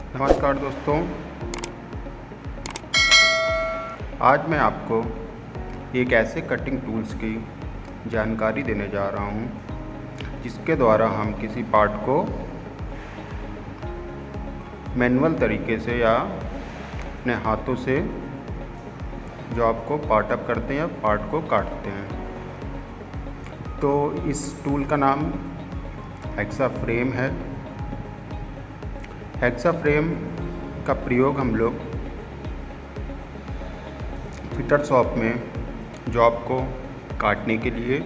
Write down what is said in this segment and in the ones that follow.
नमस्कार दोस्तों, आज मैं आपको एक ऐसे कटिंग टूल्स की जानकारी देने जा रहा हूं जिसके द्वारा हम किसी पार्ट को मैनुअल तरीके से या अपने हाथों से जो आपको पार्ट अप करते हैं या पार्ट को काटते हैं। तो इस टूल का नाम हेक्सा फ्रेम है। हेक्सा फ्रेम का प्रयोग हम लोग फिटर शॉप में जो आपको काटने के लिए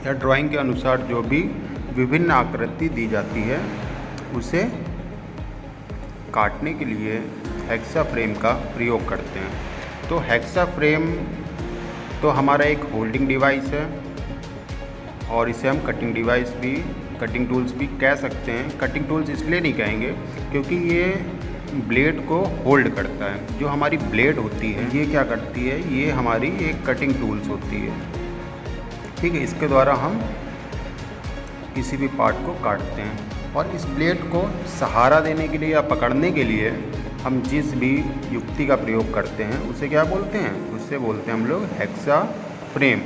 या ड्राइंग के अनुसार जो भी विभिन्न आकृति दी जाती है उसे काटने के लिए हेक्सा फ्रेम का प्रयोग करते हैं। तो हेक्सा फ्रेम तो हमारा एक होल्डिंग डिवाइस है और इसे हम कटिंग टूल्स भी कह सकते हैं। कटिंग टूल्स इसलिए नहीं कहेंगे क्योंकि ये ब्लेड को होल्ड करता है। जो हमारी ब्लेड होती है ये क्या करती है, ये हमारी एक कटिंग टूल्स होती है, ठीक है। इसके द्वारा हम किसी भी पार्ट को काटते हैं और इस ब्लेड को सहारा देने के लिए या पकड़ने के लिए हम जिस भी युक्ति का प्रयोग करते हैं उसे क्या बोलते हैं, उससे बोलते हैं हम लोग हेक्सा फ्रेम।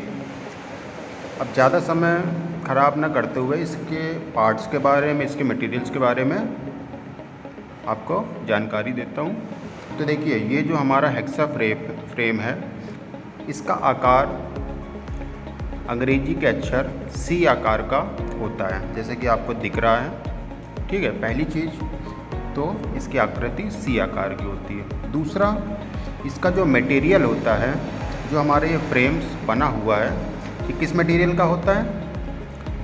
अब ज़्यादा समय ख़राब ना करते हुए इसके पार्ट्स के बारे में, इसके मटेरियल्स के बारे में आपको जानकारी देता हूँ। तो देखिए, ये जो हमारा हेक्सा फ्रेम है इसका आकार अंग्रेजी के अक्षर सी आकार का होता है, जैसे कि आपको दिख रहा है, ठीक है। पहली चीज़ तो इसकी आकृति सी आकार की होती है। दूसरा, इसका जो मटेरियल होता है, जो हमारे ये फ्रेम्स बना हुआ है, ये किस मटेरियल का होता है,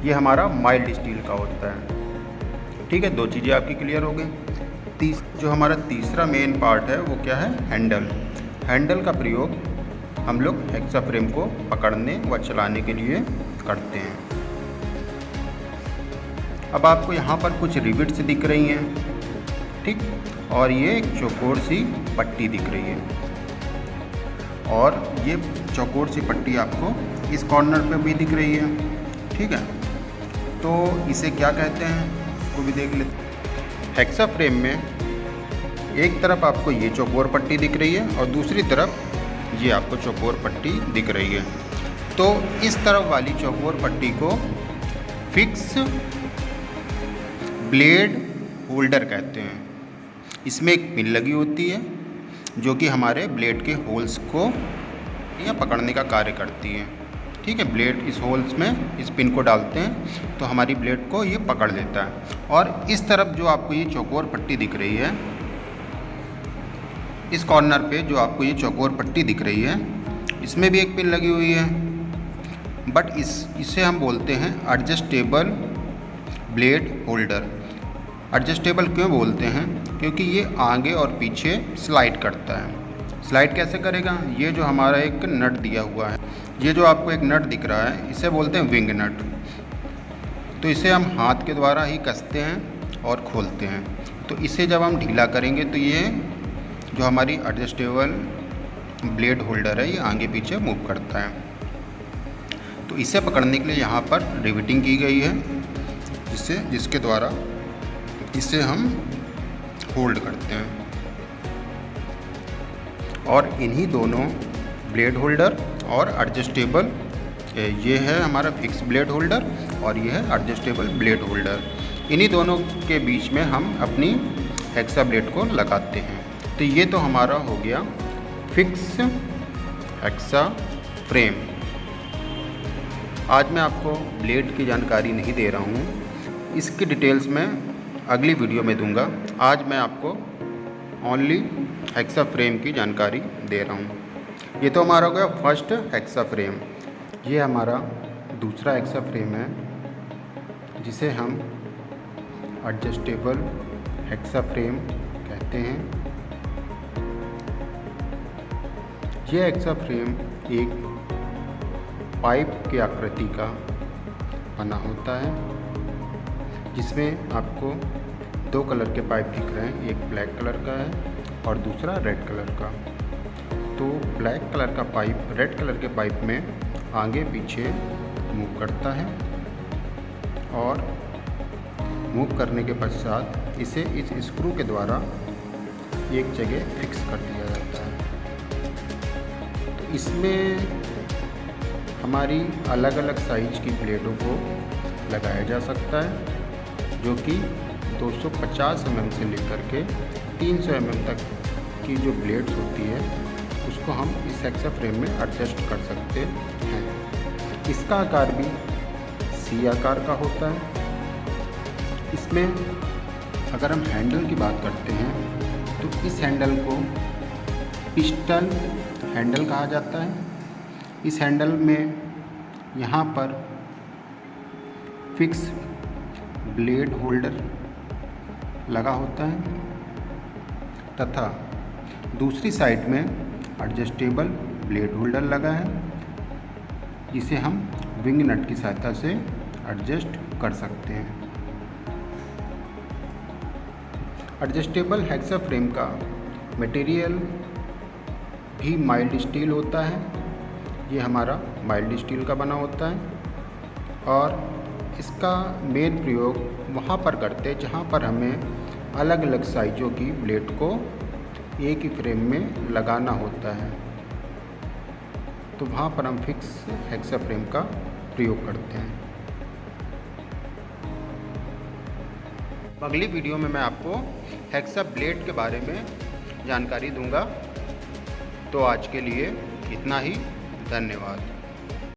ये हमारा माइल्ड स्टील का होता है, ठीक है। दो चीज़ें आपकी क्लियर हो गई। जो हमारा तीसरा मेन पार्ट है वो क्या है, हैंडल। हैंडल का प्रयोग हम लोग हेक्सा फ्रेम को पकड़ने व चलाने के लिए करते हैं। अब आपको यहाँ पर कुछ रिविट्स दिख रही हैं, ठीक, और ये एक चौकोर सी पट्टी दिख रही है और ये चौकोर सी पट्टी आपको इस कॉर्नर पे भी दिख रही है, ठीक है। तो इसे क्या कहते हैं उसको भी देख लेते हैं। हेक्सा फ्रेम में एक तरफ आपको ये चौकोर पट्टी दिख रही है और दूसरी तरफ ये आपको चौकोर पट्टी दिख रही है। तो इस तरफ वाली चौकोर पट्टी को फिक्स ब्लेड होल्डर कहते हैं। इसमें एक पिन लगी होती है जो कि हमारे ब्लेड के होल्स को या पकड़ने का कार्य करती है, ठीक है। ब्लेड इस होल्स में इस पिन को डालते हैं तो हमारी ब्लेड को ये पकड़ लेता है। और इस तरफ जो आपको ये चौकोर पट्टी दिख रही है, इस कॉर्नर पे जो आपको ये चौकोर पट्टी दिख रही है, इसमें भी एक पिन लगी हुई है, बट इसे हम बोलते हैं एडजस्टेबल ब्लेड होल्डर। एडजस्टेबल क्यों बोलते हैं, क्योंकि ये आगे और पीछे स्लाइड करता है। स्लाइड कैसे करेगा, ये जो हमारा एक नट दिया हुआ है, ये जो आपको एक नट दिख रहा है, इसे बोलते हैं विंग नट। तो इसे हम हाथ के द्वारा ही कसते हैं और खोलते हैं। तो इसे जब हम ढीला करेंगे तो ये जो हमारी एडजस्टेबल ब्लेड होल्डर है ये आगे पीछे मूव करता है। तो इसे पकड़ने के लिए यहाँ पर रिवेटिंग की गई है, जिसके द्वारा इसे हम होल्ड करते हैं। और इन्हीं दोनों ब्लेड होल्डर और एडजस्टेबल, ये है हमारा फिक्स ब्लेड होल्डर और ये है एडजस्टेबल ब्लेड होल्डर, इन्हीं दोनों के बीच में हम अपनी हेक्सा ब्लेड को लगाते हैं। तो ये तो हमारा हो गया फिक्स हेक्सा फ्रेम। आज मैं आपको ब्लेड की जानकारी नहीं दे रहा हूँ, इसकी डिटेल्स मैं अगली वीडियो में दूंगा। आज मैं आपको ओनली हेक्सा फ्रेम की जानकारी दे रहा हूँ। ये तो हमारा हो गया फर्स्ट हेक्सा फ्रेम। ये हमारा दूसरा हेक्सा फ्रेम है जिसे हम एडजस्टेबल हेक्सा फ्रेम कहते हैं। ये हेक्सा फ्रेम एक पाइप की आकृति का बना होता है, जिसमें आपको दो कलर के पाइप दिख रहे हैं, एक ब्लैक कलर का है और दूसरा रेड कलर का। तो ब्लैक कलर का पाइप रेड कलर के पाइप में आगे पीछे मूव करता है और मूव करने के पश्चात इसे इस स्क्रू के द्वारा एक जगह फिक्स कर दिया जाता है। तो इसमें हमारी अलग अलग साइज की प्लेटों को लगाया जा सकता है, जो कि 250 mm से लेकर के 300 mm तक की जो ब्लेड्स होती है उसको हम इस हेक्सा फ्रेम में एडजस्ट कर सकते हैं। इसका आकार भी सी आकार का होता है। इसमें अगर हम हैंडल की बात करते हैं तो इस हैंडल को पिस्टन हैंडल कहा जाता है। इस हैंडल में यहाँ पर फिक्स ब्लेड होल्डर लगा होता है तथा दूसरी साइड में एडजस्टेबल ब्लेड होल्डर लगा है, जिसे हम विंग नट की सहायता से एडजस्ट कर सकते हैं। एडजस्टेबल हेक्सा फ्रेम का मटेरियल भी माइल्ड स्टील होता है। ये हमारा माइल्ड स्टील का बना होता है और इसका मेन प्रयोग वहाँ पर करते हैं जहाँ पर हमें अलग अलग साइजों की ब्लेड को एक ही फ्रेम में लगाना होता है, तो वहाँ पर हम फिक्स हेक्सा फ्रेम का प्रयोग करते हैं। अगली वीडियो में मैं आपको हेक्सा ब्लेड के बारे में जानकारी दूंगा। तो आज के लिए इतना ही। धन्यवाद।